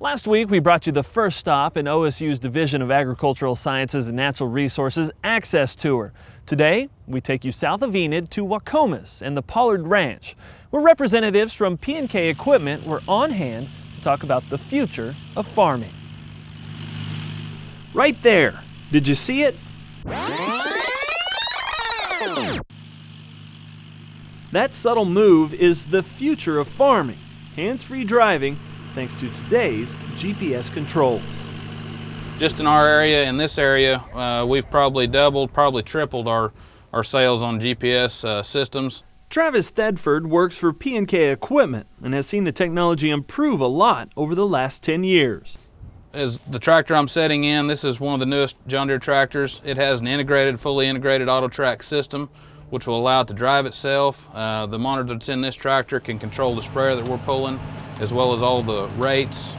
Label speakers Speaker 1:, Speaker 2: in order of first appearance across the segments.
Speaker 1: Last week, we brought you the first stop in OSU's Division of Agricultural Sciences and Natural Resources Access Tour. Today, we take you south of Enid to Wacomas and the Pollard Ranch, where representatives from P&K Equipment were on hand to talk about the future of farming. Right there! Did you see it? That subtle move is the future of farming. Hands-free driving, thanks to today's GPS controls.
Speaker 2: Just in our area, in this area, we've probably doubled, probably tripled our sales on GPS systems.
Speaker 1: Travis Thedford works for P&K Equipment and has seen the technology improve a lot over the last 10 years.
Speaker 2: As the tractor I'm setting in, this is one of the newest John Deere tractors. It has an fully integrated auto track system, which will allow it to drive itself. The monitor that's in this tractor can control the sprayer that we're pulling, as well as all the rates,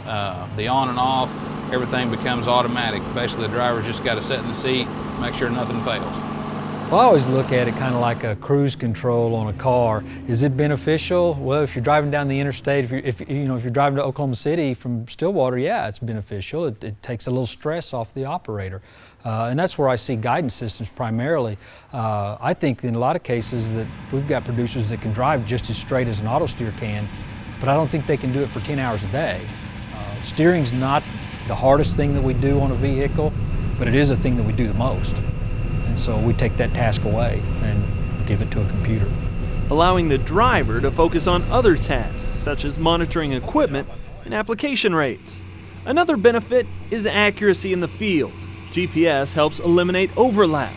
Speaker 2: the on and off. Everything becomes automatic. Basically, the driver's just got to sit in the seat, make sure nothing fails.
Speaker 3: Well, I always look at it kind of like a cruise control on a car. Is it beneficial? Well, if you're driving down the interstate, if you're driving to Oklahoma City from Stillwater, yeah, it's beneficial. It takes a little stress off the operator. And that's where I see guidance systems primarily. I think in a lot of cases that we've got producers that can drive just as straight as an auto steer can, but I don't think they can do it for 10 hours a day. Steering's not the hardest thing that we do on a vehicle, but it is a thing that we do the most. And so we take that task away and give it to a computer.
Speaker 1: Allowing the driver to focus on other tasks, such as monitoring equipment and application rates. Another benefit is accuracy in the field. GPS helps eliminate overlap,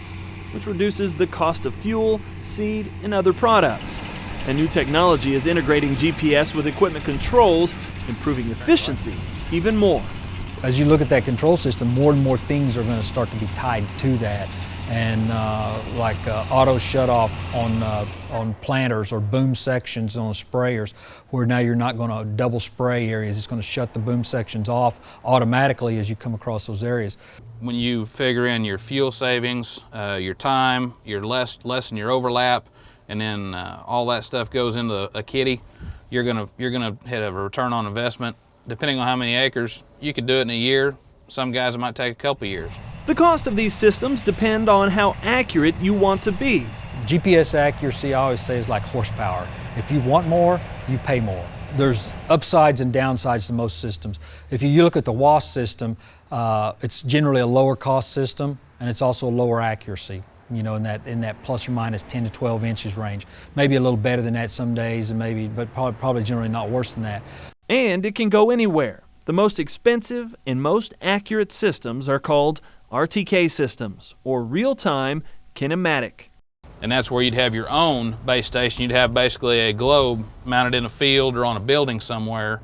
Speaker 1: which reduces the cost of fuel, seed, and other products. And new technology is integrating GPS with equipment controls, improving efficiency even more.
Speaker 3: As you look at that control system, more and more things are going to start to be tied to that. And like auto shut-off on planters or boom sections on sprayers, where now you're not going to double spray areas. It's going to shut the boom sections off automatically as you come across those areas.
Speaker 2: When you figure in your fuel savings, your time, your lessen your overlap, and then all that stuff goes into a kitty, you're gonna hit a return on investment. Depending on how many acres, you could do it in a year. Some guys, it might take a couple years.
Speaker 1: The cost of these systems depend on how accurate you want to be.
Speaker 3: GPS accuracy, I always say, is like horsepower. If you want more, you pay more. There's upsides and downsides to most systems. If you look at the WASP system, it's generally a lower cost system, and it's also a lower accuracy, in that plus or minus 10 to 12 inches range. Maybe a little better than that some days, but probably generally not worse than that.
Speaker 1: And it can go anywhere. The most expensive and most accurate systems are called RTK systems, or real-time kinematic.
Speaker 2: And that's where you'd have your own base station. You'd have basically a globe mounted in a field or on a building somewhere,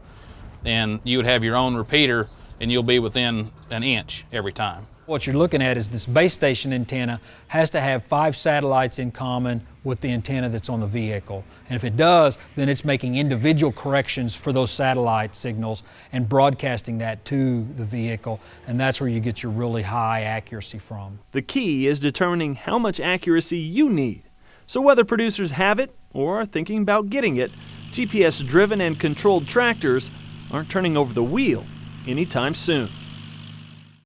Speaker 2: and you would have your own repeater, and you'll be within an inch every time.
Speaker 3: What you're looking at is this base station antenna has to have 5 satellites in common with the antenna that's on the vehicle. And if it does, then it's making individual corrections for those satellite signals and broadcasting that to the vehicle. And that's where you get your really high accuracy from.
Speaker 1: The key is determining how much accuracy you need. So whether producers have it or are thinking about getting it, GPS-driven and controlled tractors aren't turning over the wheel anytime soon.